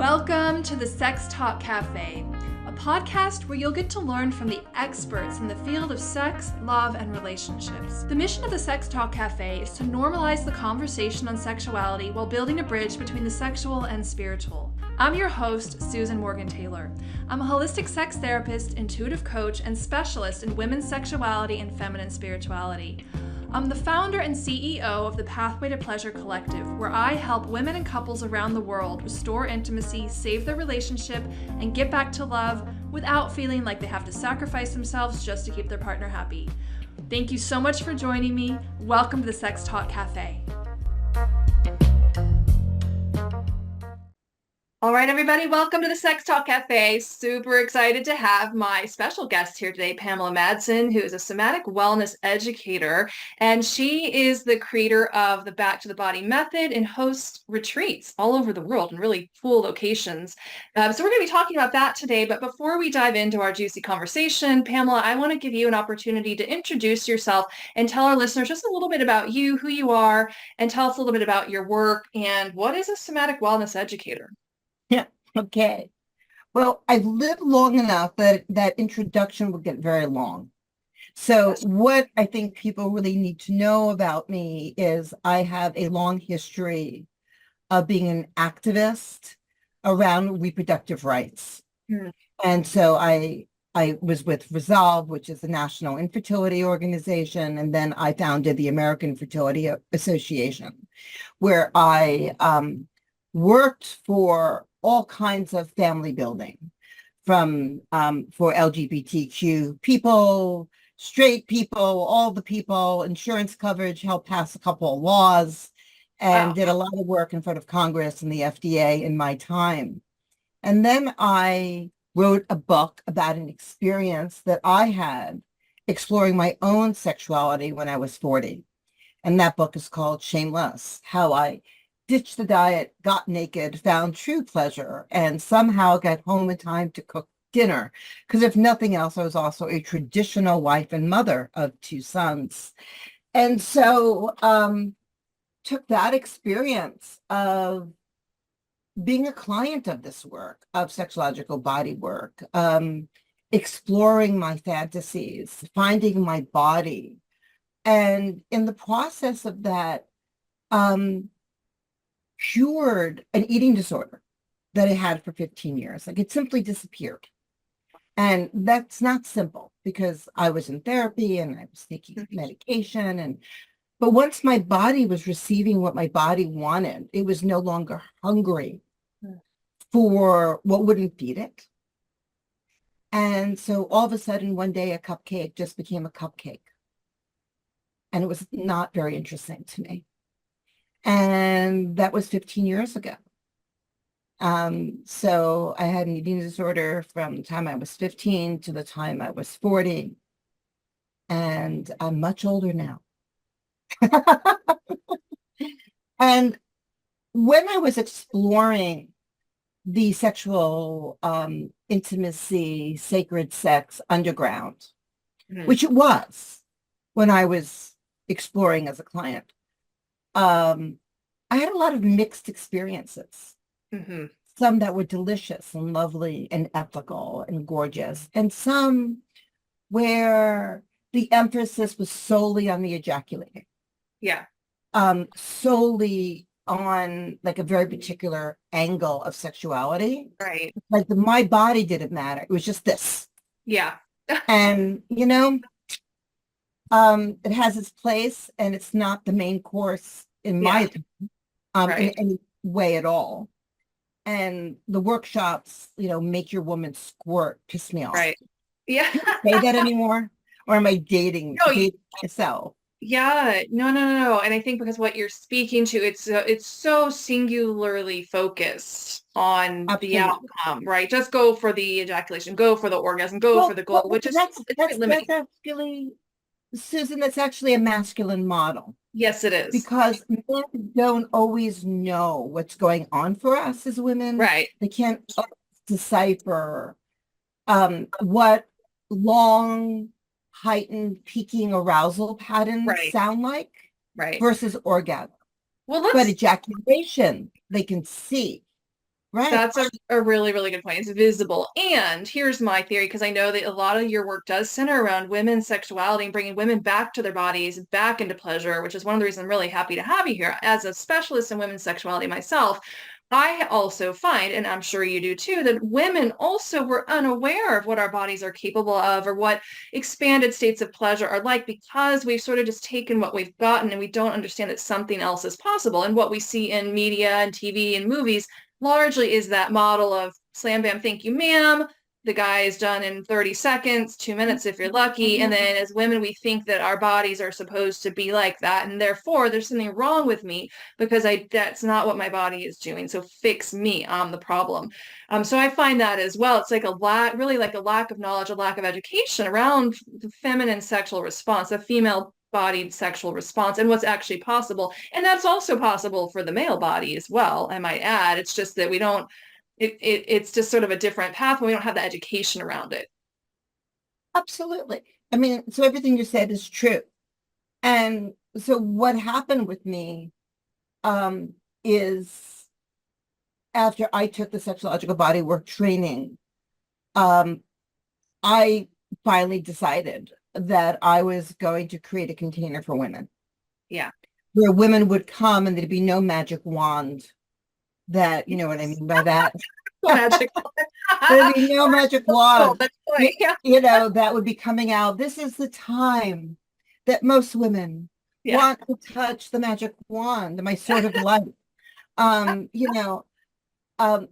Welcome to the Sex Talk Cafe, a podcast where you'll get to learn from the experts in the field of sex, love, and relationships. The mission of the Sex Talk Cafe is to normalize the conversation on sexuality while building a bridge between the sexual and spiritual. I'm your host, Susan Morgan Taylor. I'm a holistic sex therapist, intuitive coach, and specialist in women's sexuality and feminine spirituality. I'm the founder and CEO of the Pathway to Pleasure Collective, where I help women and couples around the world restore intimacy, save their relationship, and get back to love without feeling like they have to sacrifice themselves just to keep their partner happy. Thank you so much for joining me. Welcome to the Sex Talk Cafe. All right, everybody, welcome to the Sex Talk Cafe. Super excited to have my special guest here today, Pamela Madsen, who is a somatic wellness educator, and she is the creator of the Back to the Body method and hosts retreats all over the world in really cool locations. So we're going to be talking about that today, but before we dive into our juicy conversation, Pamela, I want to give you an opportunity to introduce yourself and tell our listeners just a little bit about you, who you are, and tell us a little bit about your work and what is a somatic wellness educator? Yeah. Okay. Well, I've lived long enough that that introduction will get very long. So what I think people really need to know about me is I have a long history of being an activist around reproductive rights. Mm. And so I was with Resolve, which is the national infertility organization, and then I founded the American Fertility Association, where I worked for all kinds of family building, from for LGBTQ people, straight people, all the people, insurance coverage, helped pass a couple of laws, and did a lot of work in front of Congress and the FDA in my time. And then I wrote a book about an experience that I had exploring my own sexuality when I was 40. And that book is called Shameless: How I Ditched the Diet, Got Naked, Found True Pleasure, and somehow got home in time to cook dinner. Because if nothing else, I was also a traditional wife and mother of 2 sons. And so took that experience of being a client of this work, of sexological bodywork, exploring my fantasies, finding my body. And in the process of that, cured an eating disorder that I had for 15 years. Like, it simply disappeared. And that's not simple, because I was in therapy and I was taking medication. But once my body was receiving what my body wanted, it was no longer hungry for what wouldn't feed it. And so all of a sudden, one day, a cupcake just became a cupcake. And it was not very interesting to me. And that was 15 years ago. So I had an eating disorder from the time I was 15 to the time I was 40. And I'm much older now. And when I was exploring the sexual intimacy, sacred sex underground, which it was when I was exploring as a client, I had a lot of mixed experiences. Some that were delicious and lovely and ethical and gorgeous, and some where the emphasis was solely on the ejaculating. Yeah. Solely on like a very particular angle of sexuality. Right. Like my body didn't matter. It was just this. Yeah. And, it has its place, and it's not the main course in my opinion, in any way at all. And the workshops, make your woman squirt, piss me off. Right. Yeah. Say that anymore? Or am I dating myself? Yeah, no. And I think because what you're speaking to, it's so singularly focused on the outcome, right? Just go for the ejaculation, go for the orgasm, go for the goal, which is that's actually, Susan, that's actually a masculine model. Yes, it is. Because men don't always know what's going on for us as women. Right. They can't decipher what long, heightened, peaking arousal patterns sound like versus orgasm. But ejaculation, they can see. Right. That's a really, really good point. It's visible. And here's my theory, because I know that a lot of your work does center around women's sexuality and bringing women back to their bodies, back into pleasure, which is one of the reasons I'm really happy to have you here. As a specialist in women's sexuality myself, I also find, and I'm sure you do too, that women also were unaware of what our bodies are capable of or what expanded states of pleasure are like, because we've sort of just taken what we've gotten and we don't understand that something else is possible. And what we see in media and TV and movies largely is that model of slam bam, thank you, ma'am. The guy is done in 30 seconds, 2 minutes if you're lucky. And then as women, we think that our bodies are supposed to be like that. And therefore, there's something wrong with me because that's not what my body is doing. So fix me. I'm the problem. So I find that as well. It's like really like a lack of knowledge, a lack of education around the feminine sexual response, the female bodied sexual response and what's actually possible. And that's also possible for the male body as well, I might add. It's just that we don't, it's just sort of a different path when we don't have the education around it. Absolutely. I mean, so everything you said is true. And so what happened with me is after I took the sexological bodywork training, I finally decided that I was going to create a container for women. Yeah. Where women would come and there'd be no magic wand that, you know what I mean by that? Magic. There'd be no magic wand, Yeah. you know, that would be coming out. This is the time that most women want to touch the magic wand, my sword of life. You know,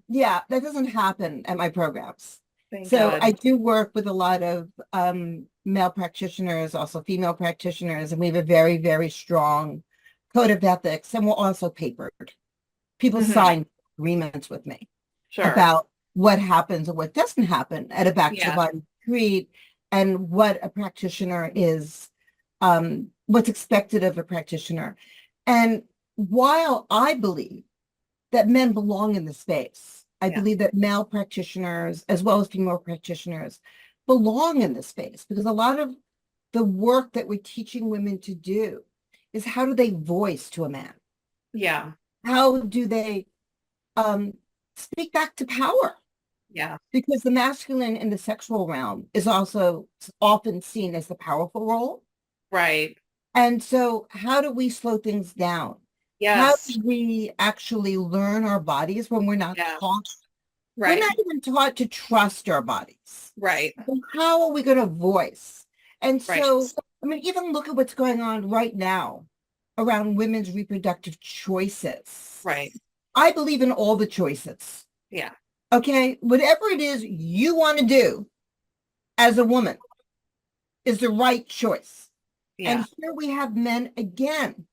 yeah, that doesn't happen at my programs. Thank So God. I do work with a lot of male practitioners, also female practitioners, and we have a very, very strong code of ethics, and we're also papered. People sign agreements with me about what happens and what doesn't happen at a back to the body retreat, and what a practitioner is, what's expected of a practitioner. And while I believe that men belong in the space, I believe that male practitioners, as well as female practitioners, belong in this space, because a lot of the work that we're teaching women to do is how do they voice to a man? Yeah. How do they speak back to power? Yeah. Because the masculine in the sexual realm is also often seen as the powerful role. Right. And so how do we slow things down? Yes. How do we actually learn our bodies when we're not taught? Right. We're not even taught to trust our bodies. Right. So how are we going to voice? And so, Right. I mean, even look at what's going on right now around women's reproductive choices. Right. I believe in all the choices. Yeah. Okay. Whatever it is you want to do as a woman is the right choice. Yeah. And here we have men again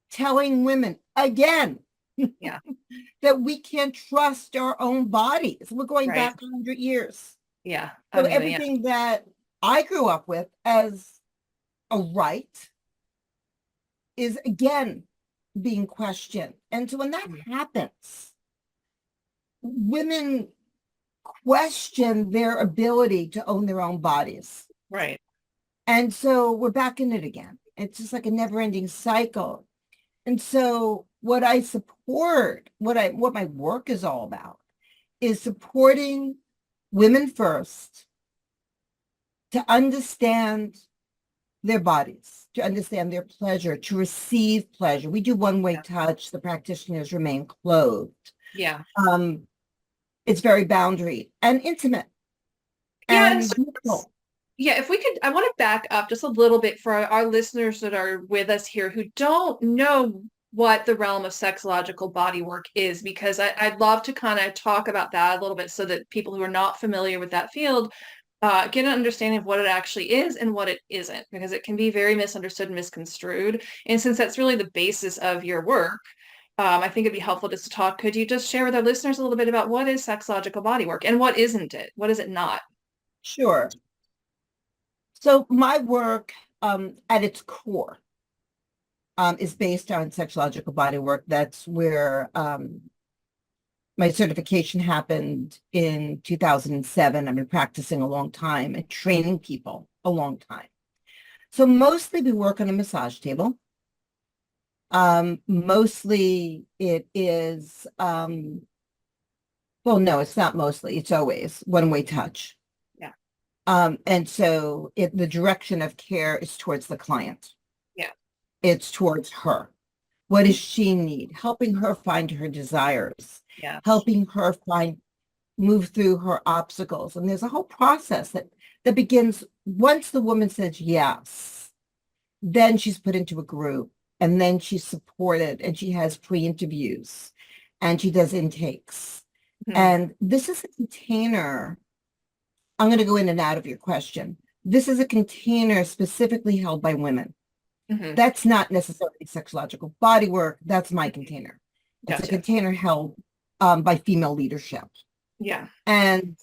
telling women again that we can't trust our own bodies. We're going back 100 years. Yeah. So everything that I grew up with as a right is again being questioned. And so when that happens, women question their ability to own their own bodies. Right. And so we're back in it again. It's just like a never-ending cycle. And so what I support, what my work is all about, is supporting women first to understand their bodies, to understand their pleasure, to receive pleasure. We do one-way touch. The practitioners remain clothed. Yeah. It's very boundary and intimate. Yeah. And beautiful. Yeah, if we could, I want to back up just a little bit for our listeners that are with us here who don't know what the realm of sexological bodywork is, because I'd love to kind of talk about that a little bit so that people who are not familiar with that field get an understanding of what it actually is and what it isn't, because it can be very misunderstood and misconstrued. And since that's really the basis of your work, I think it'd be helpful just to talk. Could you just share with our listeners a little bit about what is sexological bodywork and what isn't it? What is it not? Sure. So my work at its core is based on sexological bodywork. That's where my certification happened in 2007. I've been practicing a long time and training people a long time. So mostly we work on a massage table. Mostly it is Well, no, it's not mostly. It's always one-way touch. Yeah. And so the direction of care is towards the client. Yeah. It's towards her. What does she need? Helping her find her desires. Yeah. Helping her move through her obstacles. And there's a whole process that begins once the woman says yes, then she's put into a group, and then she's supported, and she has pre-interviews, and she does intakes. Mm-hmm. And this is a container. I'm going to go in and out of your question. This is a container specifically held by women. Mm-hmm. That's not necessarily sexological bodywork. That's my container. It's Gotcha. a container held by female leadership. Yeah. And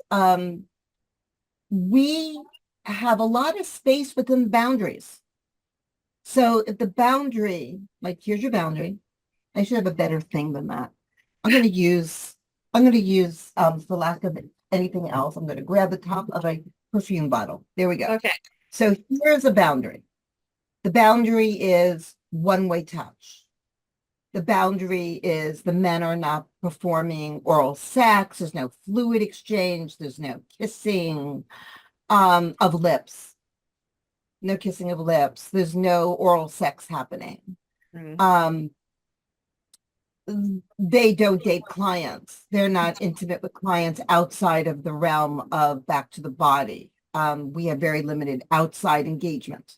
we have a lot of space within the boundaries. So if the boundary, like here's your boundary, I should have a better thing than that. I'm going to use, for lack of anything else, I'm going to grab the top of a perfume bottle. There we go. Okay. So here's a boundary. The boundary is one-way touch. The boundary is the men are not performing oral sex. There's no fluid exchange. There's no kissing of lips. No kissing of lips. There's no oral sex happening. Mm-hmm. They don't date clients. They're not intimate with clients outside of the realm of back to the body. We have very limited outside engagement.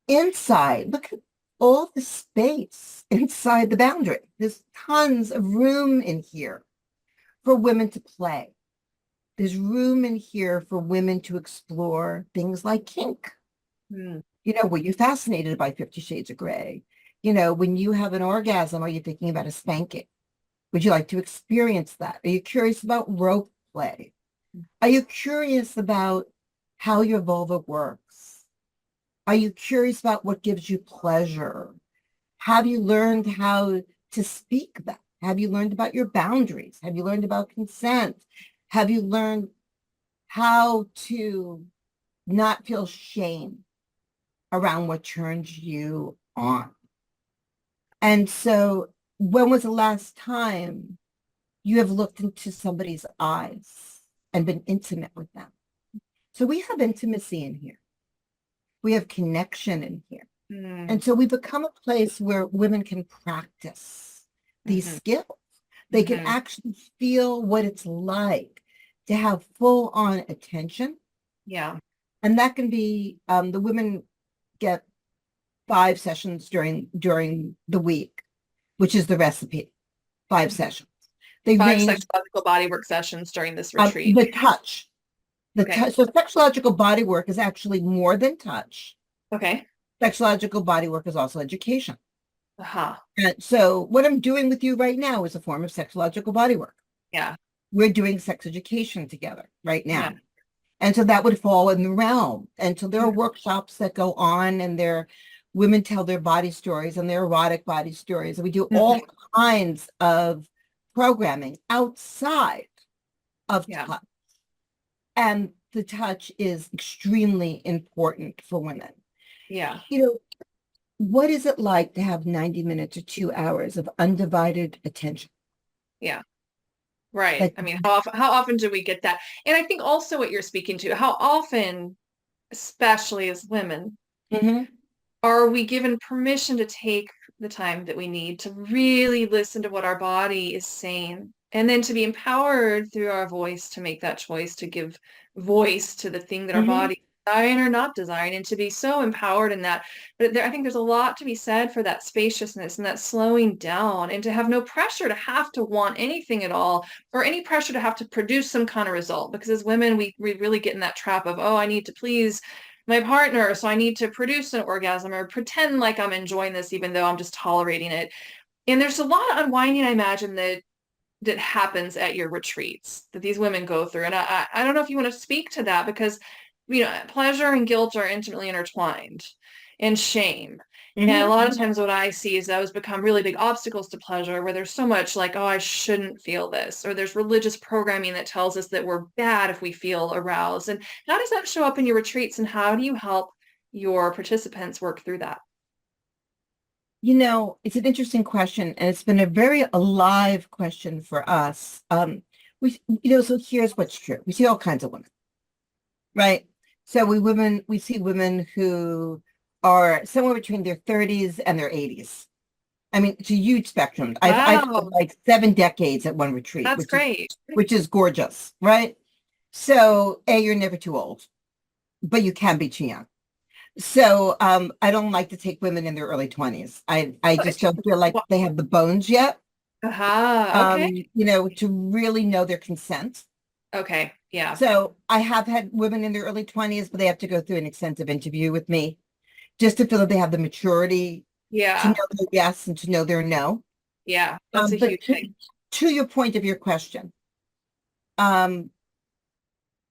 Inside, look at all the space inside the boundary. There's tons of room in here for women to play. There's room in here for women to explore things like kink. Mm. You know, were you fascinated by 50 Shades of Grey? You know, when you have an orgasm, are you thinking about a spanking? Would you like to experience that? Are you curious about rope play? Are you curious about how your vulva works? Are you curious about what gives you pleasure? Have you learned how to speak that? Have you learned about your boundaries? Have you learned about consent? Have you learned how to not feel shame around what turns you on? And so when was the last time you have looked into somebody's eyes and been intimate with them? So we have intimacy in here. We have connection in here. Mm. And so we become a place where women can practice these Mm-hmm. skills. They can Mm-hmm. actually feel what it's like to have full on attention. Yeah. And that can be, the women get 5 sessions during the week, which is the recipe, 5 sessions. They 5 range sexological bodywork sessions during this retreat. the touch. Okay. So sexological bodywork is actually more than touch. Okay. Sexological bodywork is also education. Uh-huh. And so what I'm doing with you right now is a form of sexological bodywork. Yeah. We're doing sex education together right now. Yeah. And so that would fall in the realm. And so there are workshops that go on, and women tell their body stories and their erotic body stories. And we do all kinds of programming outside of touch. And the touch is extremely important for women. Yeah. You know, what is it like to have 90 minutes or 2 hours of undivided attention? Yeah. Right. Like, I mean, how often do we get that? And I think also what you're speaking to, how often, especially as women, are we given permission to take the time that we need to really listen to what our body is saying, and then to be empowered through our voice to make that choice, to give voice to the thing that our body is desiring or not desiring, and to be so empowered in that. But I think there's a lot to be said for that spaciousness and that slowing down, and to have no pressure to have to want anything at all, or any pressure to have to produce some kind of result. Because as women, we really get in that trap of, oh, I need to please my partner, so I need to produce an orgasm or pretend like I'm enjoying this even though I'm just tolerating it. And there's a lot of unwinding, I imagine, that happens at your retreats that these women go through. And I don't know if you want to speak to that, because, you know, pleasure and guilt are intimately intertwined, and shame. And a lot of times what I see is those become really big obstacles to pleasure, where there's so much like, oh, I shouldn't feel this, or there's religious programming that tells us that we're bad if we feel aroused. And how does that show up in your retreats, and how do you help your participants work through that? It's an interesting question, and it's been a very alive question for us. So here's what's true. We see all kinds of women, right? So we see women who are somewhere between their 30s and their 80s. I mean, it's a huge spectrum. I've Wow, had like 7 decades at one retreat, that's great. which is gorgeous, right? So, you're never too old, but you can be too young. So, I don't like to take women in their early 20s. I just don't feel like they have the bones yet, Okay. to really know their consent. Okay. Yeah. So I have had women in their early 20s, but they have to go through an extensive interview with me just to feel that they have the maturity to Yeah. know their yes and to know their no. Yeah. That's a But huge thing. to your point of your question, um,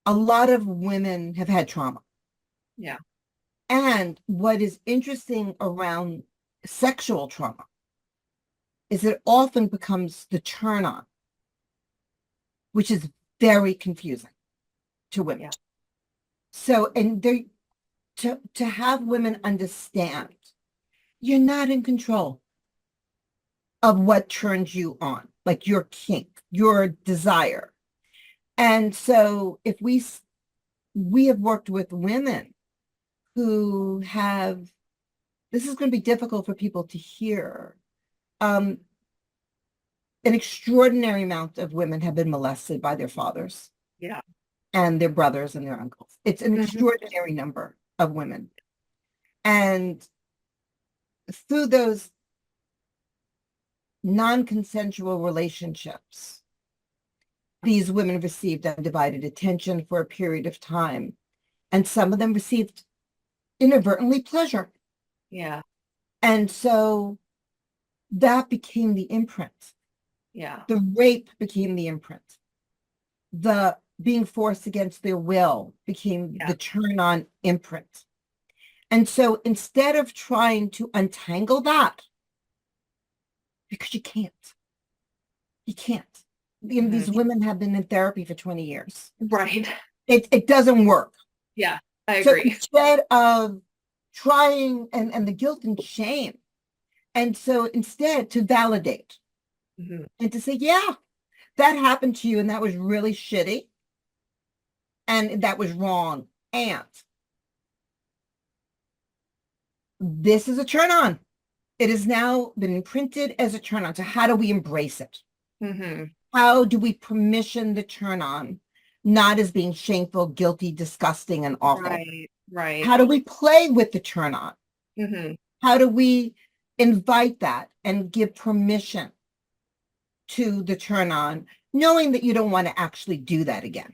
a lot of women have had trauma. Yeah. And what is interesting around sexual trauma is it often becomes the turn on, which is very confusing to women. Yeah. So, and they to have women understand you're not in control of what turns you on, like your kink, your desire. And so if we have worked with women who have, this is going to be difficult for people to hear. An extraordinary amount of women have been molested by their fathers Yeah. and their brothers and their uncles. It's an extraordinary number of women. And through those non-consensual relationships, these women received undivided attention for a period of time. And some of them received inadvertently pleasure. Yeah. And so that became the imprint. Yeah. The rape became the imprint. The being forced against their will became the turn on imprint. And so instead of trying to untangle that, because you can't. These women have been in therapy for 20 years. Right. It doesn't work. Yeah, I So agree. instead of trying and the guilt and shame, and so instead to validate and to say, yeah, that happened to you and that was really shitty and that was wrong. And this is a turn on. It has now been imprinted as a turn on. So how do we embrace it? How do we permission the turn on, not as being shameful, guilty, disgusting, and awful? Right. How do we play with the turn on? How do we invite that and give permission to the turn on, knowing that you don't want to actually do that again?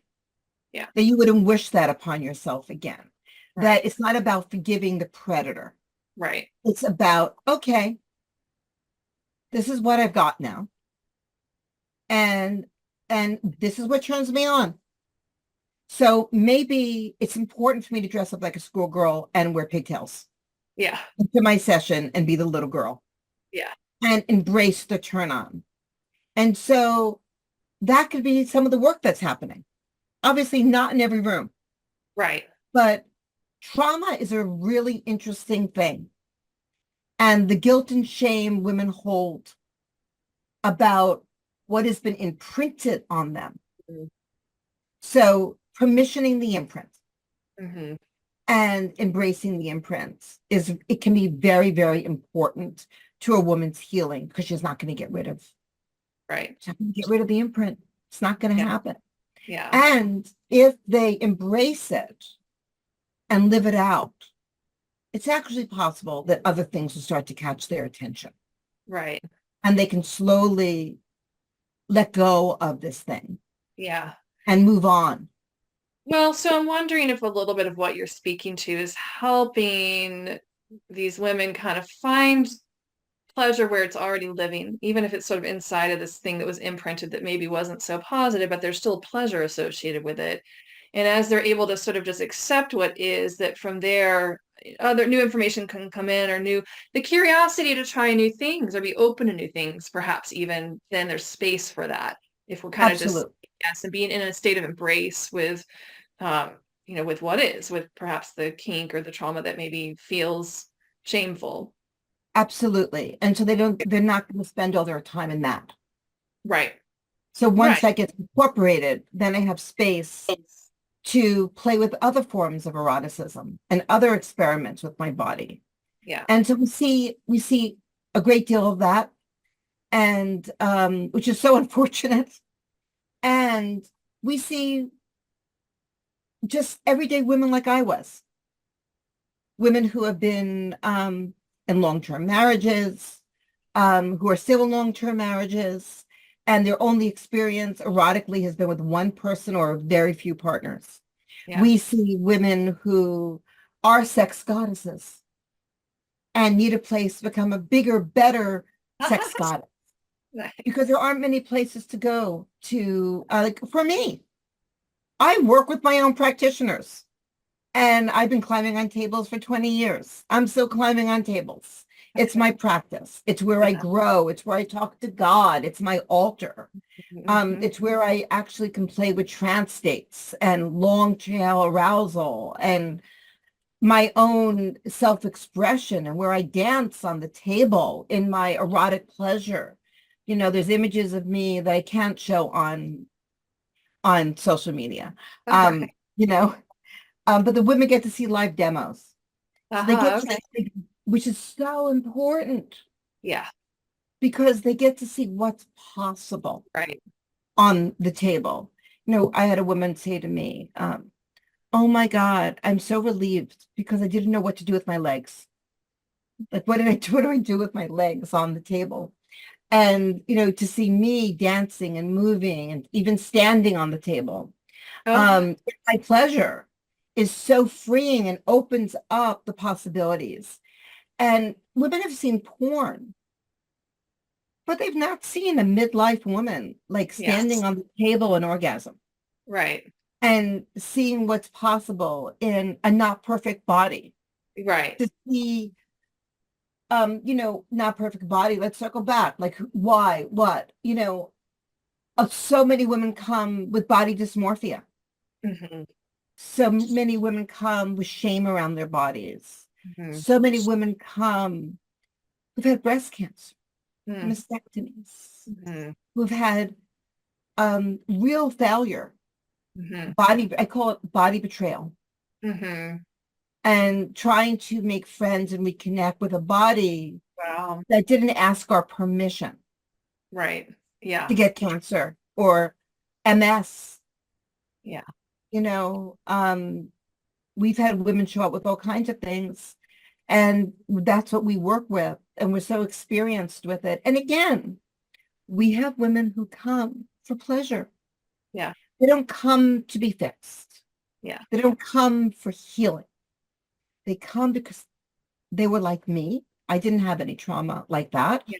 Yeah. That you wouldn't wish that upon yourself again. Right. That it's not about forgiving the predator. Right. It's about, okay, this is what I've got now. And this is what turns me on. So maybe it's important for me to dress up like a schoolgirl and wear pigtails. Yeah. To my session and be the little girl. Yeah. And embrace the turn on. And so that could be some of the work that's happening. Obviously not in every room. Right. But trauma is a really interesting thing. And the guilt and shame women hold about what has been imprinted on them. So permissioning the imprint and embracing the imprints it can be very, very important to a woman's healing because she's not going to get rid of. Right. She's not going to get rid of the imprint. It's not going to happen. Yeah. And if they embrace it and live it out, it's actually possible that other things will start to catch their attention. Right. And they can slowly let go of this thing. Yeah. And move on. Well, so I'm wondering if a little bit of what you're speaking to is helping these women kind of find pleasure where it's already living, even if it's sort of inside of this thing that was imprinted that maybe wasn't so positive, but there's still pleasure associated with it. And as they're able to sort of just accept what is, that from there, other new information can come in, or the curiosity to try new things or be open to new things, perhaps even then there's space for that. If we're kind of just, yes, and being in a state of embrace with, with what is, with perhaps the kink or the trauma that maybe feels shameful. Absolutely. And so they're not going to spend all their time in that. Right. So once Right. that gets incorporated, then I have space to play with other forms of eroticism and other experiments with my body. Yeah. And so we see a great deal of that, and which is so unfortunate. And we see just everyday women like I was, women who have been in long-term marriages, who are still in long-term marriages, and their only experience erotically has been with one person or very few partners. Yeah. We see women who are sex goddesses and need a place to become a bigger, better sex goddess, Nice. because there aren't many places to go to. Like for me, I work with my own practitioners, and I've been climbing on tables for 20 years. I'm still climbing on tables. It's my practice. It's where I grow. It's where I talk to God. It's my altar. It's where I actually can play with trance states and long tail arousal and my own self-expression, and where I dance on the table in my erotic pleasure. There's images of me that I can't show on social media. Okay. But the women get to see live demos. So they get Okay. to, which is so important, Yeah. because they get to see what's possible Right. on the table. I had a woman say to me, oh my God, I'm so relieved because I didn't know what to do with my legs. Like, what do I do with my legs on the table? And, to see me dancing and moving and even standing on the table, Oh, my pleasure is so freeing and opens up the possibilities. And women have seen porn, but they've not seen a midlife woman like standing yes. on the table in orgasm Right. and seeing what's possible in a not perfect body. Right. To see, not perfect body. Let's circle back. Like, why? What? So many women come with body dysmorphia. Mm-hmm. So many women come with shame around their bodies. Mm-hmm. So many women come who've had breast cancer, mastectomies, Mm-hmm. who've had real failure, Mm-hmm. I call it body betrayal, Mm-hmm. and trying to make friends and reconnect with a body Wow. that didn't ask our permission Right. Yeah. to get cancer or MS. Yeah. We've had women show up with all kinds of things, and that's what we work with, and we're so experienced with it. And again, we have women who come for pleasure. Yeah. They don't come to be fixed. Yeah. They don't come for healing. They come because they were like me. I didn't have any trauma like that. Yeah.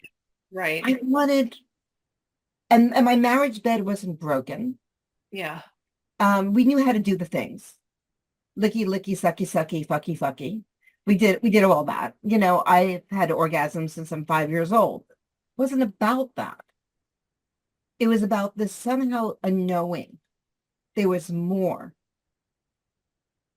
Right. I wanted, and my marriage bed wasn't broken. Yeah. We knew how to do the things. Licky, licky, sucky, sucky, fucky, fucky. We did all that. I had orgasms since I'm 5 years old. It wasn't about that. It was about this somehow a knowing there was more.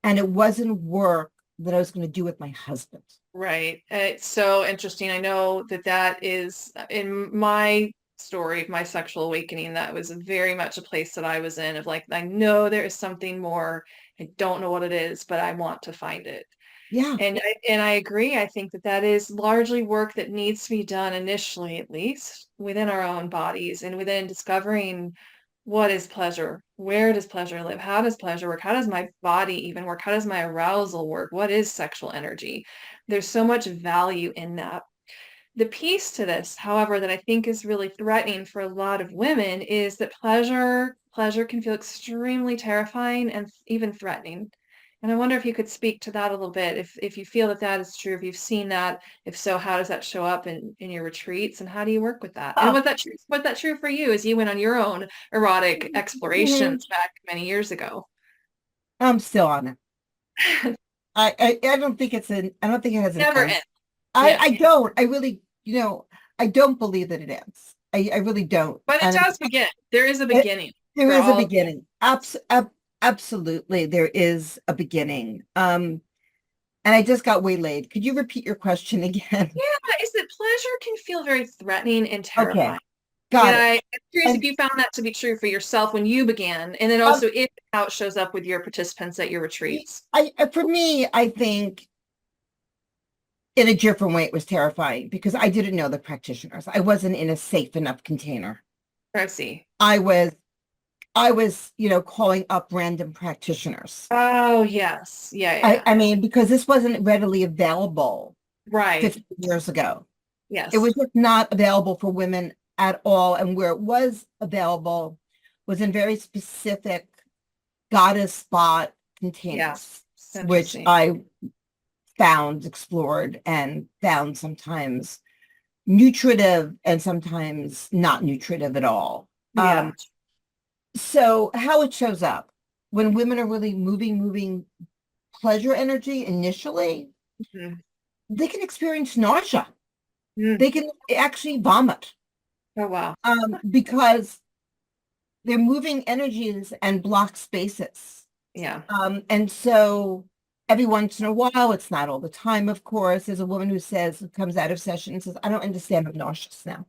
And it wasn't work that I was going to do with my husband. Right. It's so interesting. I know that is in my story of my sexual awakening. That was very much a place that I was in, of like, I know there is something more. I don't know what it is, but I want to find it. Yeah. And I agree. I think that is largely work that needs to be done initially, at least within our own bodies and within discovering what is pleasure, where does pleasure live, how does pleasure work, how does my body even work, how does my arousal work, what is sexual energy. There's so much value in that. The piece to this, however, that I think is really threatening for a lot of women is that pleasure can feel extremely terrifying and even threatening. And I wonder if you could speak to that a little bit, if you feel that is true, if you've seen that, if so, how does that show up in your retreats, and how do you work with that? And was that true for you as you went on your own erotic explorations back many years ago? I'm still on it. I don't think I don't think it has an Never end. ends. I don't. I really, I don't believe that it ends. I really don't. But it does begin. There is a beginning. There is a beginning. Absolutely, there is a beginning. And I just got waylaid. Could you repeat your question again? Yeah, is that pleasure can feel very threatening and Okay, terrifying. got And it. I'm curious if And you found that to be true for yourself when you began, and then also if how it shows up with your participants at your retreats. for me, I think in a different way, it was terrifying because I didn't know the practitioners. I wasn't in a safe enough container. I see. I was, calling up random practitioners. Oh, yes. Yeah. I mean, because this wasn't readily available Right. 50 years ago. Yes. It was just not available for women at all. And where it was available was in very specific goddess spot containers, which I found, explored, and found sometimes nutritive and sometimes not nutritive at all. Yeah. So how it shows up when women are really moving pleasure energy initially, they can experience nausea. They can actually vomit. Oh, wow. Because they're moving energies and block spaces. Yeah. And so every once in a while, it's not all the time, of course, there's a woman who comes out of session and says, I don't understand, I'm nauseous now.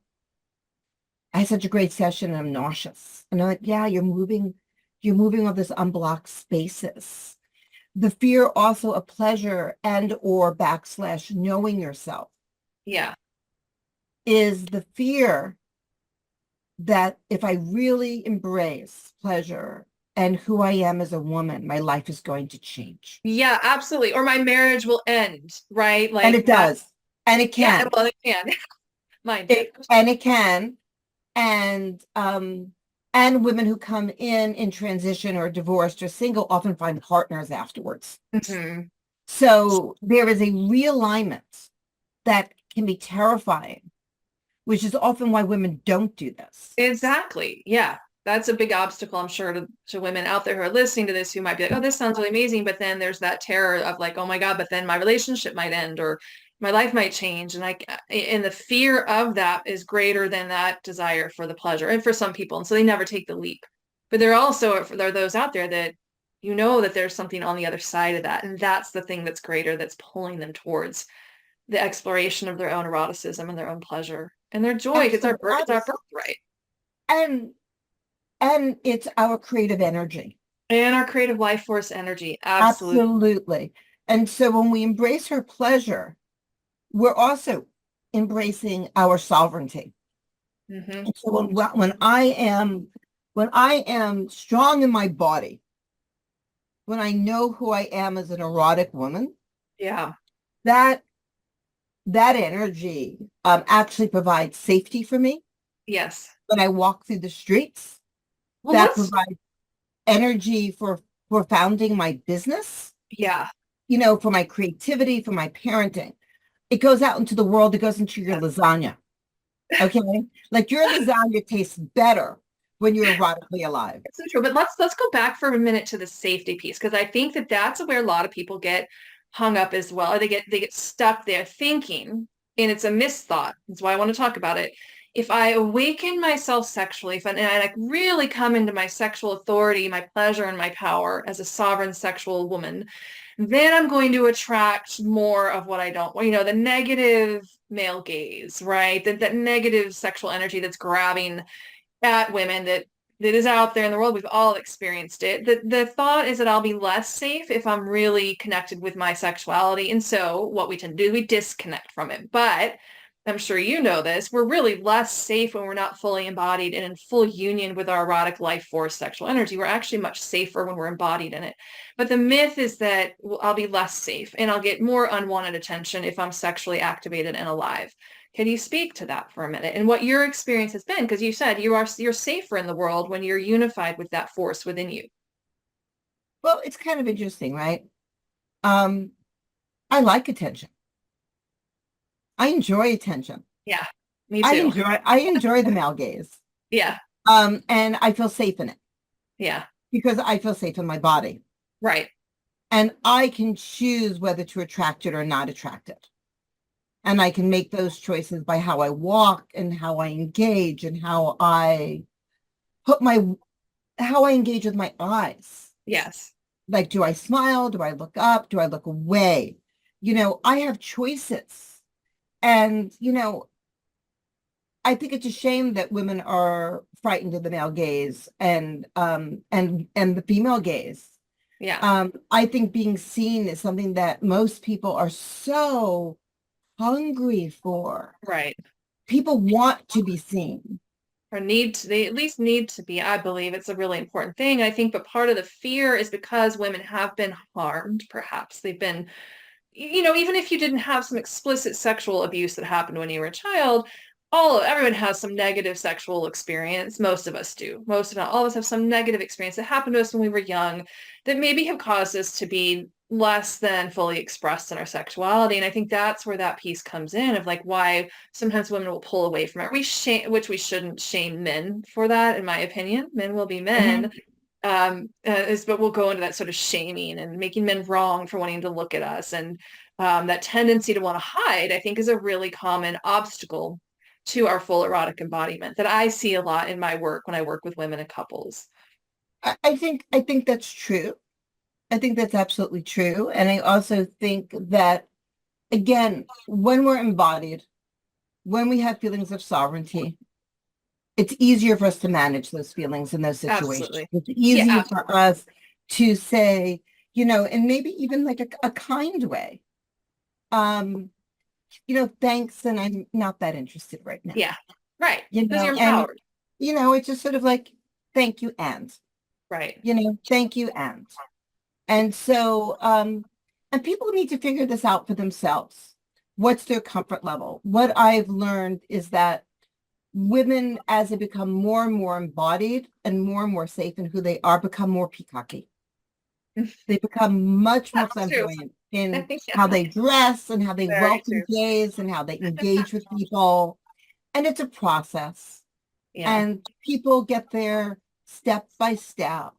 I had such a great session and I'm nauseous. And I'm like, yeah, you're moving all this unblocked spaces. The fear also of pleasure and or / knowing yourself. Yeah. Is the fear that if I really embrace pleasure and who I am as a woman, my life is going to change. Yeah, absolutely. Or my marriage will end, right? Like, and it does. And it can. Yeah, well, it can. Mine did. And it can. And women who come in transition or divorced or single often find partners afterwards. So there is a realignment that can be terrifying, which is often why women don't do this. Exactly. Yeah. That's a big obstacle, I'm sure, to women out there who are listening to this, who might be like, oh, this sounds really amazing. But then there's that terror of like, oh my God, but then my relationship might end or my life might change. And the fear of that is greater than that desire for the pleasure and for some people. And so they never take the leap. But there are those out there that that there's something on the other side of that. And that's the thing that's greater, that's pulling them towards the exploration of their own eroticism and their own pleasure and their joy. It's our birthright. And it's our creative energy. And our creative life force energy. Absolutely. And so when we embrace our pleasure, we're also embracing our sovereignty. And so when I am strong in my body, when I know who I am as an erotic woman, that energy actually provides safety for me. Yes. When I walk through the streets, that provides energy for founding my business. Yeah. For my creativity, for my parenting. It goes out into the world. It goes into your lasagna. Okay. Like your lasagna tastes better when you're erotically alive. It's so true. But let's go back for a minute to the safety piece, because I think that's where a lot of people get hung up as well. Or they get stuck there thinking, and it's a misthought. That's why I want to talk about it. If I awaken myself sexually, and I like really come into my sexual authority, my pleasure, and my power as a sovereign sexual woman, then I'm going to attract more of what I don't want. The negative male gaze, right? That negative sexual energy that's grabbing at women that is out there in the world. We've all experienced it. The thought is that I'll be less safe if I'm really connected with my sexuality. And so what we tend to do is we disconnect from it. But I'm sure you know this, we're really less safe when we're not fully embodied and in full union with our erotic life force sexual energy. We're actually much safer when we're embodied in it. But the myth is that I'll be less safe and I'll get more unwanted attention if I'm sexually activated and alive. Can you speak to that for a minute and what your experience has been? Because you said you're safer in the world when you're unified with that force within you. Well, it's kind of interesting, right? I like attention. I enjoy attention. Yeah, me too. I enjoy the male gaze. Yeah. And I feel safe in it. Yeah. Because I feel safe in my body. Right. And I can choose whether to attract it or not attract it. And I can make those choices by how I walk and how I engage and how I engage with my eyes. Yes. Like, do I smile? Do I look up? Do I look away? I have choices. And, I think it's a shame that women are frightened of the male gaze and the female gaze. Yeah. I think being seen is something that most people are so hungry for. Right. People want to be seen. Or they at least need to be. I believe it's a really important thing. I think, but part of the fear is because women have been harmed, perhaps. They've been, even if you didn't have some explicit sexual abuse that happened when you were a child, everyone has some negative sexual experience. Most of us do. All of us have some negative experience that happened to us when we were young that maybe have caused us to be less than fully expressed in our sexuality. And I think that's where that piece comes in of like why sometimes women will pull away from it. Which we shouldn't shame men for that, in my opinion. Men will be men. But we'll go into that sort of shaming and making men wrong for wanting to look at us. And that tendency to want to hide, I think, is a really common obstacle to our full erotic embodiment that I see a lot in my work when I work with women and couples. I think that's true. I think that's absolutely true. And I also think that, again, when we're embodied, when we have feelings of sovereignty, it's easier for us to manage those feelings in those situations. Absolutely. It's easier for us to say, and maybe even like a kind way, thanks, and I'm not that interested right now. Yeah, right. Because you're empowered. And, it's just sort of like, thank you, and. Right. Thank you, and. And so, and people need to figure this out for themselves. What's their comfort level? What I've learned is that women, as they become more and more embodied and more safe in who they are, become more peacocky. They become much more flamboyant in how they dress and how they welcome gays and how they engage with people. And it's a process. Yeah. And people get there step by step.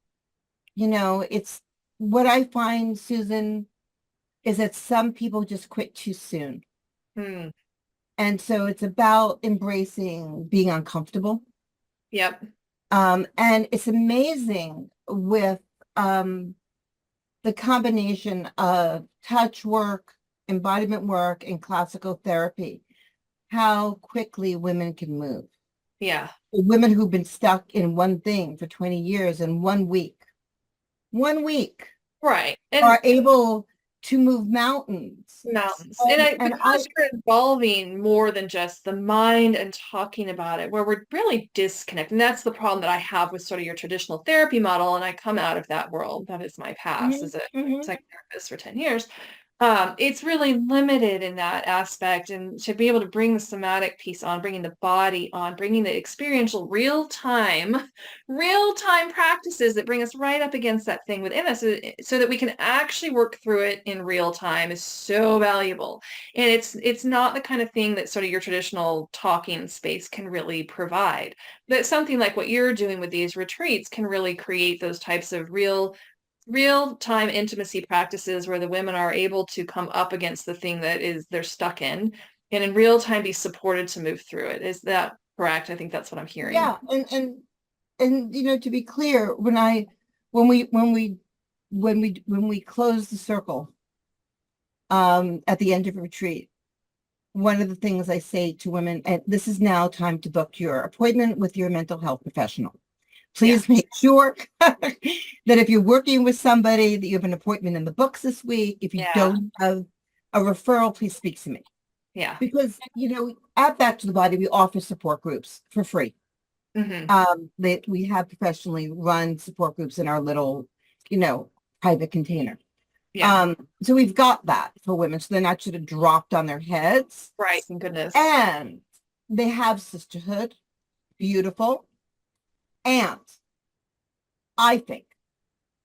It's what I find, Susan, is that some people just quit too soon. And so it's about embracing being uncomfortable. Yep. And it's amazing with the combination of touch work, embodiment work, and classical therapy, how quickly women can move. Yeah. Women who've been stuck in one thing for 20 years in 1 week, right, are able to move mountains. And because you're involving more than just the mind and talking about it, where we're really disconnected. And that's the problem that I have with sort of your traditional therapy model. And I come out of that world. That is my past as a psychotherapist for 10 years. It's really limited in that aspect, and to be able to bring the somatic piece on, bringing the body on, bringing the experiential real-time practices that bring us right up against that thing within us so that we can actually work through it in real time is so valuable. And it's not the kind of thing that sort of your traditional talking space can really provide. But something like what you're doing with these retreats can really create those types of real-time intimacy practices where the women are able to come up against the thing that they're stuck in, and in real time be supported to move through it. Is that correct? I think that's what I'm hearing. Yeah, and to be clear, when we close the circle at the end of a retreat, one of the things I say to women, and this is now time to book your appointment with your mental health professional. Please make sure that if you're working with somebody, that you have an appointment in the books this week. If you don't have a referral, please speak to me. Yeah. Because, at Back to the Body, we offer support groups for free. We have professionally run support groups in our little, private container. Yeah. So we've got that for women. So they're not sort of dropped on their heads. Right. Thank goodness. And they have sisterhood. Beautiful. And I think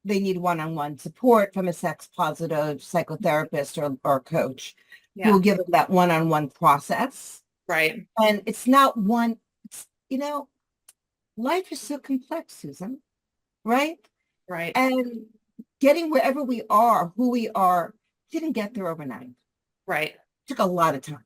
they need one-on-one support from a sex positive psychotherapist or coach who will give them that one-on-one process. Right. And it's not one, life is so complex, Susan, right? Right. And getting wherever we are, who we are, didn't get there overnight. Right. It took a lot of time.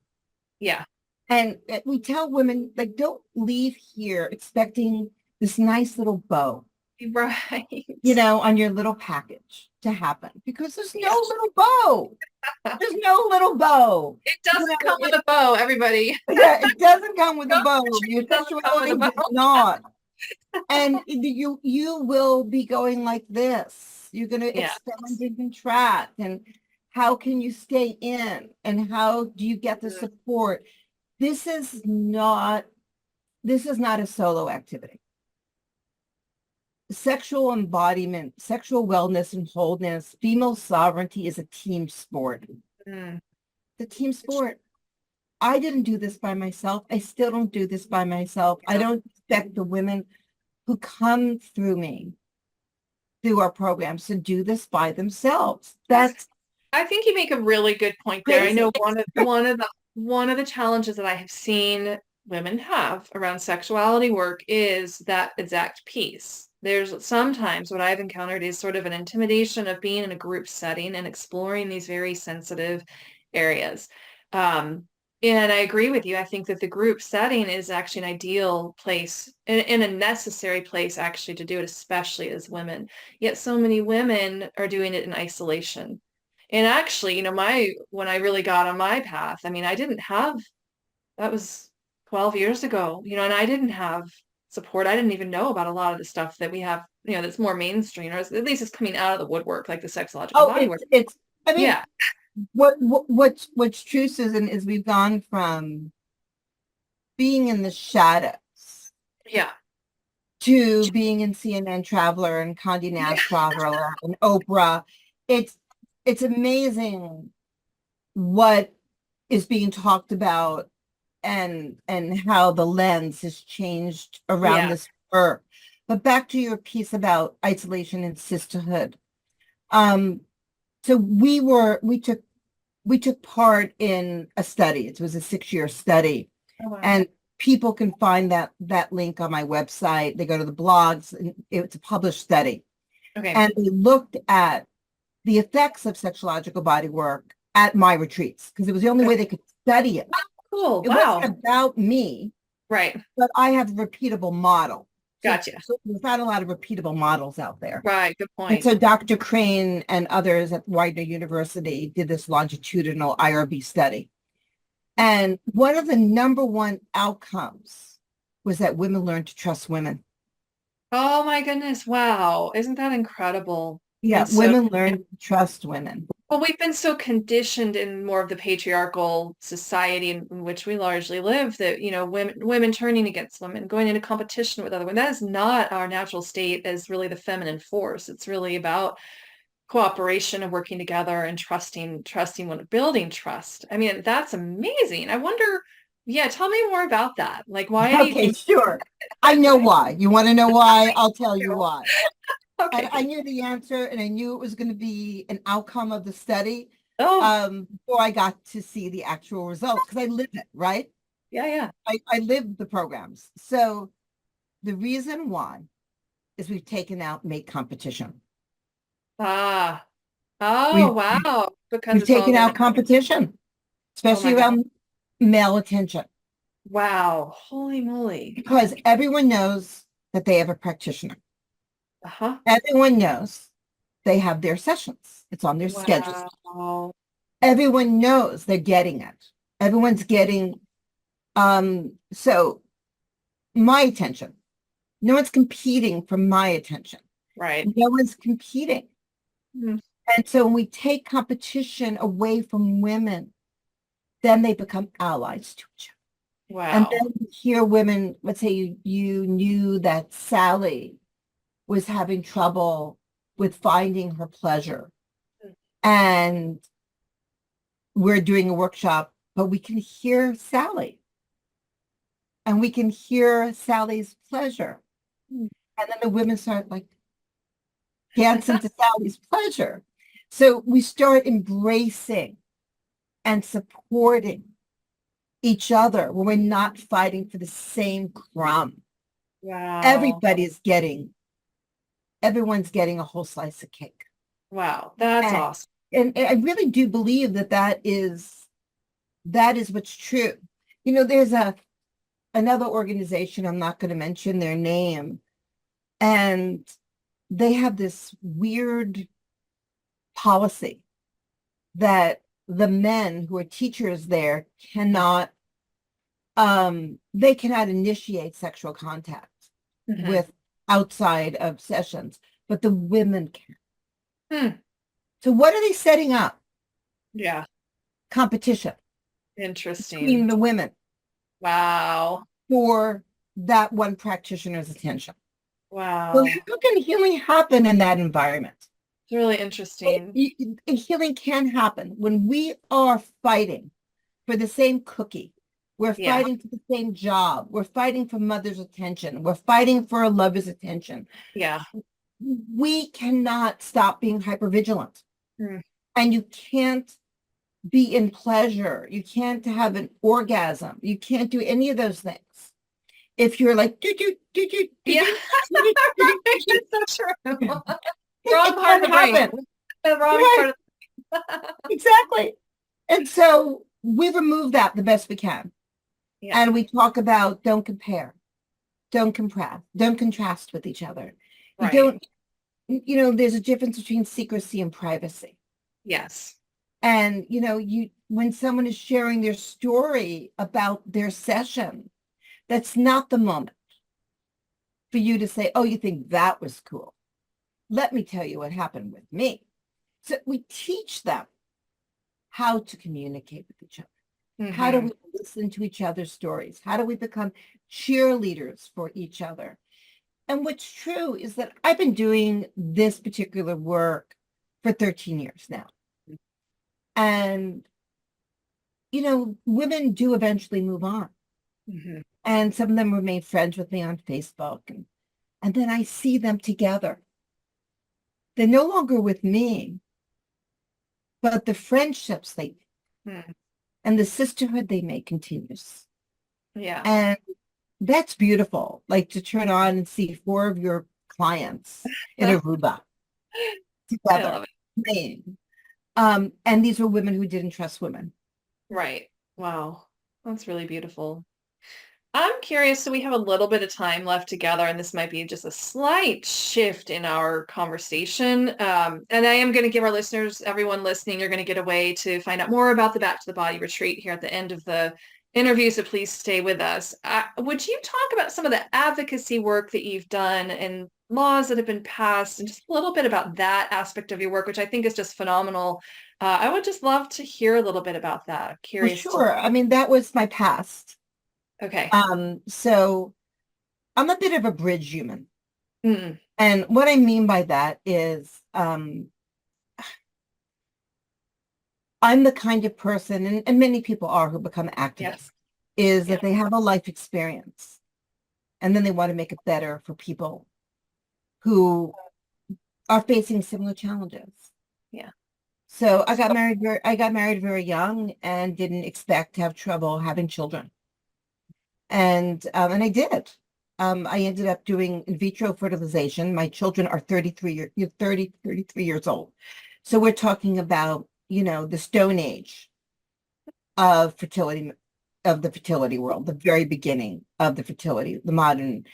Yeah. And we tell women, like, don't leave here expecting this nice little bow. Right. on your little package to happen, because there's no little bow. There's no little bow. It doesn't come with a bow, everybody. Yeah, it doesn't come with a bow. Your Doesn't come with a sexuality bow. does not. And you will be going like this. You're going to expand and contract. And how can you stay in? And how do you get the support? This is not a solo activity. Sexual embodiment, sexual wellness and wholeness, female sovereignty is a team sport. It's a team sport. I didn't do this by myself. I still don't do this by myself. I don't expect the women who come through me, through our programs, to do this by themselves. I think you make a really good point there. I know one of the challenges that I have seen women have around sexuality work is that exact piece. There's sometimes what I've encountered is sort of an intimidation of being in a group setting and exploring these very sensitive areas. And I agree with you. I think that the group setting is actually an ideal place and a necessary place actually to do it, especially as women. Yet so many women are doing it in isolation. And actually, when I really got on my path, I mean, that was 12 years ago, and I didn't have support. I didn't even know about a lot of the stuff that we have, that's more mainstream, or at least it's coming out of the woodwork, like the sexological bodywork. Yeah. What's true, Susan, is we've gone from being in the shadows to being in CNN Traveller and Condé Nast Traveller and Oprah. It's amazing what is being talked about and how the lens has changed around this work. But back to your piece about isolation and sisterhood. So we took part in a study. It was a 6-year study. Oh, wow. And people can find that link on my website. They go to the blogs, and it's a published study. Okay. And we looked at the effects of sexological body work at my retreats, because it was the only way they could study it. Oh, cool. It wasn't about me. Right. But I have a repeatable model. Gotcha. So there's not a lot of repeatable models out there. Right. Good point. And so Dr. Crane and others at Widener University did this longitudinal IRB study. And one of the number one outcomes was that women learned to trust women. Oh my goodness. Wow. Isn't that incredible? Yeah, women learn to trust women. Well, we've been so conditioned in more of the patriarchal society in which we largely live that, women turning against women, going into competition with other women. That is not our natural state as really the feminine force. It's really about cooperation and working together and trusting one, building trust. I mean, that's amazing. I wonder, tell me more about that. Like, why do you think? Sure. I know why. You want to know why? I'll tell you why. Okay. I knew the answer, and I knew it was going to be an outcome of the study before I got to see the actual results, because I lived it, right? Yeah. I lived the programs. So the reason why is we've taken out mate competition. Wow. Because we've taken out competition, especially around male attention. Wow. Holy moly. Because everyone knows that they have a practitioner. Everyone knows they have their sessions. It's on their schedule. Everyone knows they're getting it. Everyone's getting, so my attention. No one's competing for my attention. Right. No one's competing. And so when we take competition away from women, then they become allies to each other. Wow. And then you hear women, let's say you knew that Sally was having trouble with finding her pleasure. And we're doing a workshop, but we can hear Sally. And we can hear Sally's pleasure. And then the women start like dancing to Sally's pleasure. So we start embracing and supporting each other when we're not fighting for the same crumb. Wow. Everyone's getting a whole slice of cake. Wow. That's awesome. And I really do believe that is what's true. There's another organization, I'm not going to mention their name, and they have this weird policy that the men who are teachers there cannot they cannot initiate sexual contact with outside of sessions, but the women can. So what are they setting up? Yeah. Competition Interesting. between the women. Wow. For that one practitioner's attention. Wow. So how can healing happen in that environment? It's really interesting. Healing can happen when we are fighting for the same cookie. We're fighting for the same job. We're fighting for mother's attention. We're fighting for a lover's attention. Yeah. We cannot stop being hypervigilant. And you can't be in pleasure. You can't have an orgasm. You can't do any of those things. If you're like, Yeah. It's so true. Wrong part of the brain. The wrong part of Exactly. And so we remove that the best we can. Yeah. And we talk about don't compare, don't contrast with each other. You don't, there's a difference between secrecy and privacy. Yes. And, when someone is sharing their story about their session, that's not the moment for you to say, oh, you think that was cool. Let me tell you what happened with me. So we teach them how to communicate with each other. How do we listen to each other's stories? How do we become cheerleaders for each other? And what's true is that I've been doing this particular work for 13 years now. And, women do eventually move on. And some of them remain friends with me on Facebook. And then I see them together. They're no longer with me, but the friendships they and the sisterhood they make continues. Yeah. And that's beautiful. Like to turn on and see 4 of your clients in Aruba together playing. And these were women who didn't trust women. Right. Wow. That's really beautiful. I'm curious, so we have a little bit of time left together, and this might be just a slight shift in our conversation. And I am going to give our listeners, everyone listening, you're going to get a way to find out more about the Back to the Body retreat here at the end of the interview, so please stay with us. Would you talk about some of the advocacy work that you've done and laws that have been passed, and just a little bit about that aspect of your work, which I think is just phenomenal? I would just love to hear a little bit about that. I'm curious. Well, sure. I mean, that was my past. Okay. So I'm a bit of a bridge human. And what I mean by that is I'm the kind of person, and many people are who become activists, is that they have a life experience and then they want to make it better for people who are facing similar challenges. Yeah. So I got married very young and didn't expect to have trouble having children. And I did. I ended up doing in vitro fertilization. My children are 33 years old. So we're talking about, the Stone Age of fertility, of the fertility world, the very beginning of the fertility, the modern,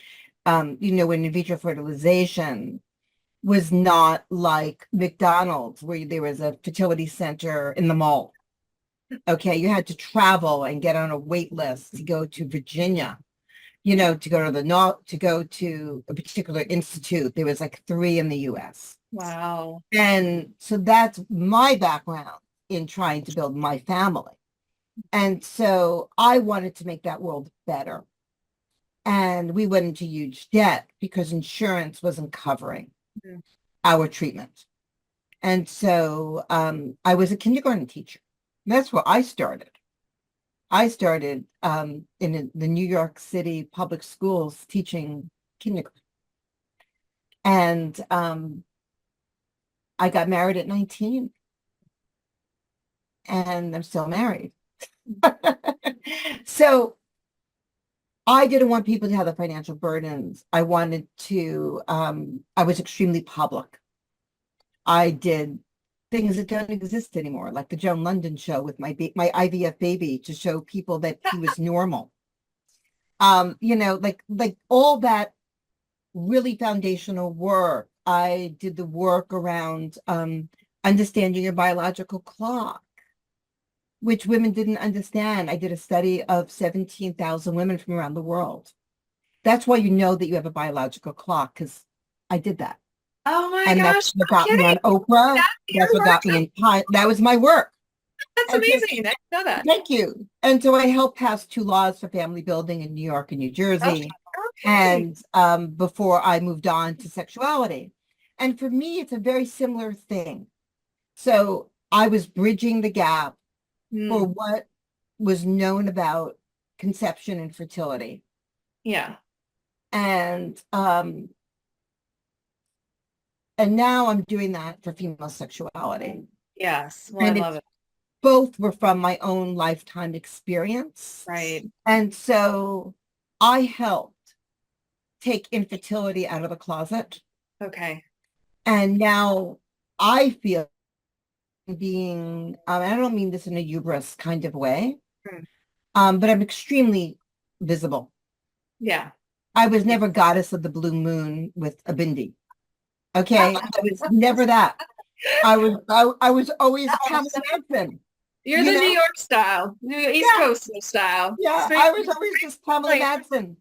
when in vitro fertilization was not like McDonald's, where there was a fertility center in the mall. Okay, you had to travel and get on a wait list to go to Virginia, to go to a particular institute. There was like 3 in the US. Wow. And so that's my background in trying to build my family. And so I wanted to make that world better. And we went into huge debt because insurance wasn't covering our treatment. And so I was a kindergarten teacher. That's where I started. I started in the New York City public schools teaching kindergarten. And I got married at 19. And I'm still married. So I didn't want people to have the financial burdens. I wanted to, I was extremely public. I did things that don't exist anymore, like the Joan London show with my IVF baby to show people that he was normal. Like all that really foundational work I did the work around understanding your biological clock, which women didn't understand. I did a study of 17,000 women from around the world. That's why you know that you have a biological clock, because I did that. Oh my And gosh, that's what no got me on kidding. Oprah. That's your That's what got work. me in time. That was my work. That's And so, amazing. I didn't know that. thank you. And so I helped pass 2 laws for family building in New York and New Jersey. Okay. And before I moved on to sexuality. And for me, it's a very similar thing. So I was bridging the gap for Mm, what was known about conception and fertility. yeah. And now I'm doing that for female sexuality. Yes. Well, I And love it. both were from my own lifetime experience. Right. And so I helped take infertility out of the closet. Okay. And now I feel being, I don't mean this in a hubris kind of way, Mm. but I'm extremely visible. Yeah. I was never goddess of the blue moon with a bindi. Okay. I was never that. I was always Pamela Madsen. You're You the know? New York style, East Yeah. Coast style. Yeah. Straight I was always just Pamela like- Madsen.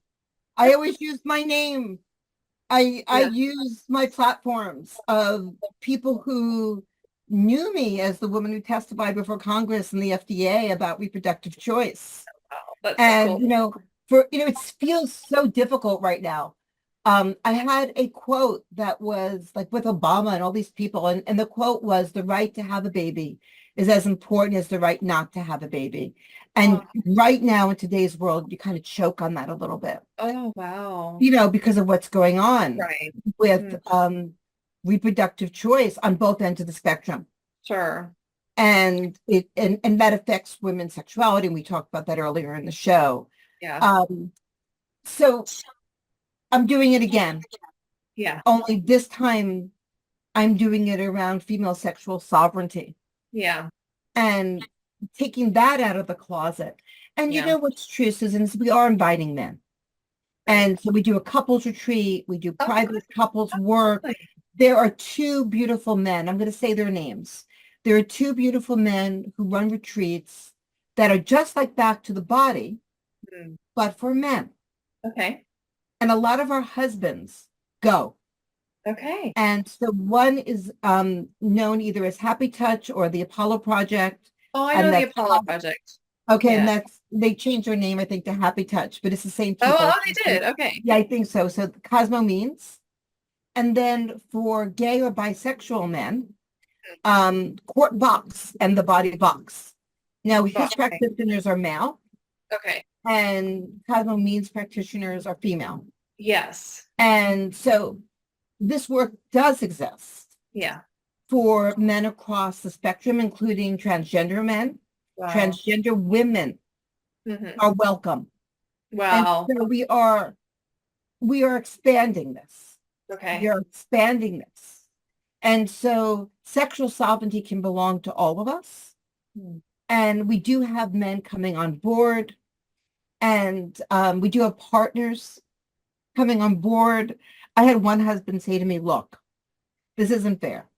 I always used my name. I Yeah. used my platforms of people who knew me as the woman who testified before Congress and the FDA about reproductive choice. Wow, that's so And, cool. it feels so difficult right now. I had a quote that was like with Obama and all these people, and the quote was, "The right to have a baby is as important as the right not to have a baby." And right now in today's world, you kind of choke on that a little bit, Oh, wow. because of what's going on Right. with reproductive choice on both ends of the spectrum. Sure. And that affects women's sexuality. And we talked about that earlier in the show. Yeah. So I'm doing it again, Yeah. only this time I'm doing it around female sexual sovereignty Yeah. and taking that out of the closet. And you Yeah. know what's true, Susan, is we are inviting men. And so we do a couples retreat, we do private couples work. There are 2 beautiful men. I'm going to say their names. There are 2 beautiful men who run retreats that are just like Back to the Body, but for men. Okay. And a lot of our husbands go. Okay. And so one is known either as Happy Touch or the Apollo Project. Oh, I And know the that's Apollo Project. Okay, Yeah. and they changed their name, I think, to Happy Touch, but it's the same people. Oh, they did. Okay. Yeah, I think so. So Cosmo Means. And then for gay or bisexual men, Court Box and the Body Box. Now, his Okay. practitioners are male, Okay. and Cosmo Means practitioners are female. Yes. And so this work does exist Yeah. for men across the spectrum, including transgender men. Wow. Transgender women are welcome. Wow. And so we are expanding this. Okay. We are expanding this. And so sexual sovereignty can belong to all of us. And we do have men coming on board. And we do have partners coming on board. I had one husband say to me, "Look, this isn't fair.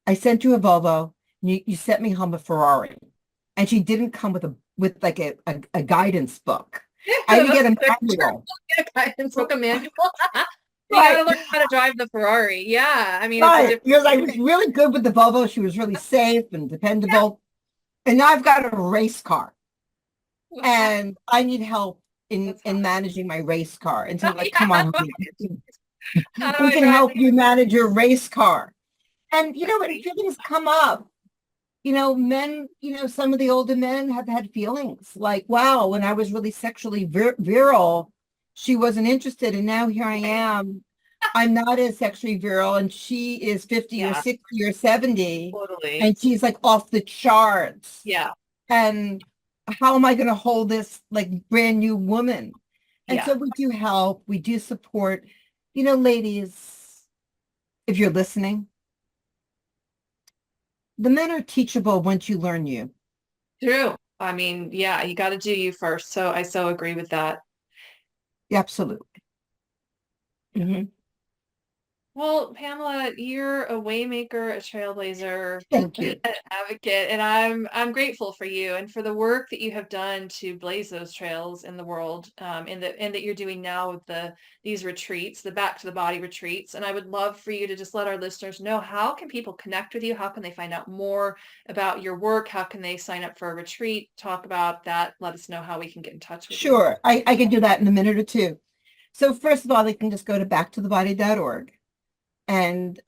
I sent you a Volvo, and you sent me home a Ferrari." And she didn't come with like a guidance book. I didn't get a manual. Get a guidance book, a manual. You Right. gotta learn how to drive the Ferrari. Yeah. I mean, Right. Because I was really good with the Volvo. She was really safe and dependable. And now I've got a race car. And I need help in managing my race car. And so like, come on, honey. We can help you manage your race car. And when feelings come up, men, some of the older men have had feelings like, wow, when I was really sexually virile, she wasn't interested. And now here I am. I'm not as sexually virile, and she is 50 or 60 or 70. Totally. And she's like off the charts. Yeah. And how am I going to hold this like brand new woman? And so we do help, we do support. Ladies, if you're listening, the men are teachable once you learn you. True. I mean, yeah, you got to do you first. So I so agree with that. Absolutely. Well, Pamela, you're a waymaker, a trailblazer, Thank you. an advocate, and I'm grateful for you and for the work that you have done to blaze those trails in the world, and that you're doing now with these retreats, the Back to the Body retreats. And I would love for you to just let our listeners know, how can people connect with you? How can they find out more about your work? How can they sign up for a retreat? Talk about that. Let us know how we can get in touch with you. Sure, I can do that in a minute or two. So first of all, they can just go to backtothebody.org. And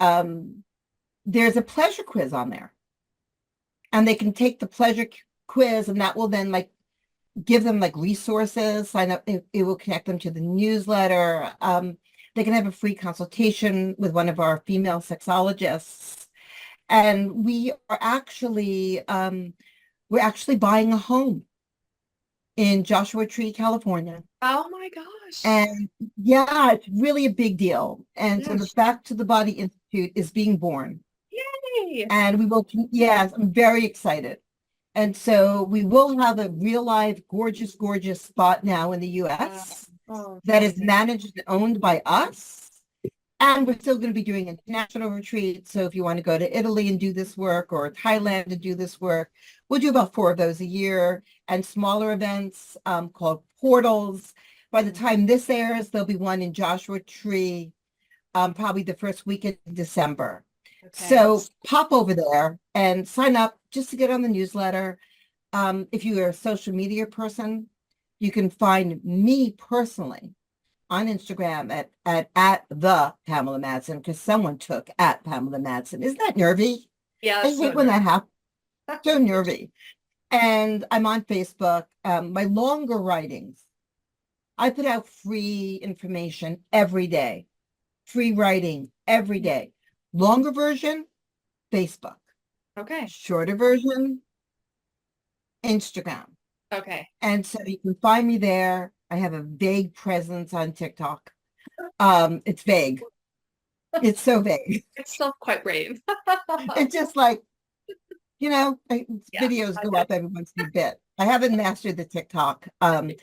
there's a pleasure quiz on there. And they can take the pleasure quiz, and that will then like give them like resources, sign up. It will connect them to the newsletter. They can have a free consultation with one of our female sexologists. And we're actually buying a home in Joshua Tree, California. Oh my gosh. And yeah, it's really a big deal. And so the Back to the Body Institute is being born. Yay. And we will, yes, I'm very excited. And so we will have a real live, gorgeous, gorgeous spot now in the US that is managed and owned by us. And we're still going to be doing international retreats. So if you want to go to Italy and do this work, or Thailand to do this work, we'll do about 4 of those a year, and smaller events called portals. By the time this airs, there'll be one in Joshua Tree, probably the first week in December. Okay. So pop over there and sign up just to get on the newsletter. If you're a social media person, you can find me personally on Instagram at the Pamela Madsen, because someone took at Pamela Madsen. Isn't that nervy? Yeah. I hate when that happens. So nervy. And I'm on Facebook. My longer writings, I put out free information every day. Free writing every day. Longer version, Facebook. Okay. Shorter version, Instagram. Okay. And so you can find me there. I have a vague presence on TikTok. It's vague. It's so vague. It's still quite brave. It's just like, videos go up every once in a bit. I haven't mastered the TikTok. I'm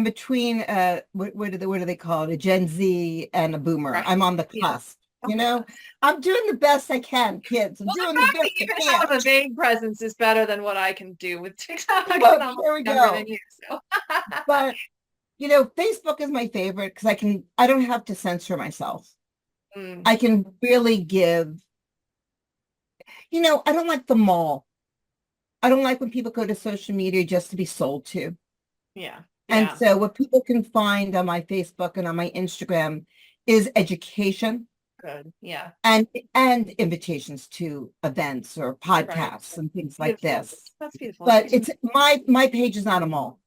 between what do they call it? A Gen Z and a boomer. Right. I'm on the cusp. I'm doing the best I can, kids. I'm doing the best I can. Have a vague presence is better than what I can do with TikTok. Well, there we go. Than you, so. But Facebook is my favorite because I don't have to censor myself. I can really give. I don't like the mall. I don't like when people go to social media just to be sold to. Yeah. And so what people can find on my Facebook and on my Instagram is education. Good. Yeah. And invitations to events or podcasts and things like this. That's beautiful. But it's my page is not a mall.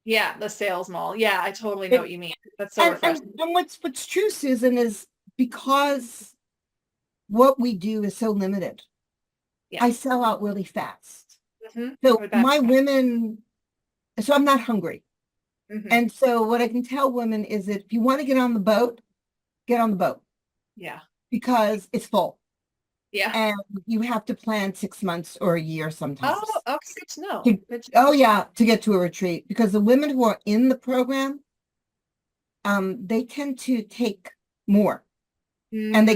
Yeah, the sales mall. Yeah, I totally know what you mean. That's so refreshing. And what's true, Susan, is because what we do is so limited. Yeah. I sell out really fast. So my women, so I'm not hungry. And so what I can tell women is that if you want to get on the boat, get on the boat. Yeah. Because it's full. Yeah. And you have to plan 6 months or a year sometimes. Oh, okay. Good to know. To get to a retreat. Because the women who are in the program, they tend to take more. And they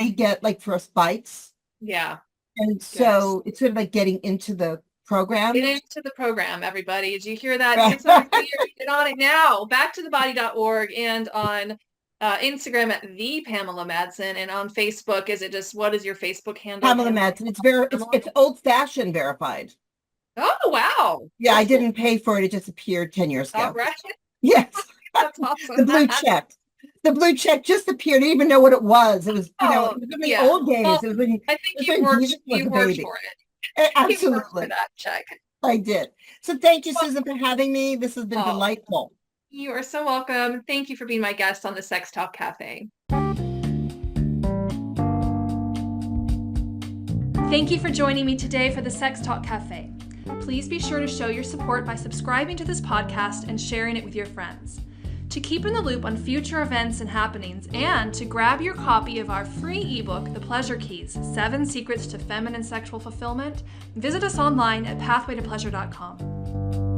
get like first bites. Yeah. And so it's sort of like getting into the program. Get into the program, everybody. Did you hear that? Get on it now. Backtothebody.org, and on Instagram at the Pamela Madsen, and on Facebook, what is your Facebook handle? Pamela Madsen. It's old-fashioned verified. Oh, wow. Yeah, I didn't pay for it. It just appeared 10 years ago. All right. Yes. That's awesome. The blue check. The blue check just appeared. I didn't even know what it was. It was, it was in the old days. Well, it was when, I think you worked for it. Absolutely. You worked for that check. I did. So thank you, Susan, for having me. This has been delightful. You are so welcome. Thank you for being my guest on the Sex Talk Cafe. Thank you for joining me today for the Sex Talk Cafe. Please be sure to show your support by subscribing to this podcast and sharing it with your friends. To keep in the loop on future events and happenings, and to grab your copy of our free ebook, The Pleasure Keys, 7 Secrets to Feminine Sexual Fulfillment, visit us online at pathwaytopleasure.com.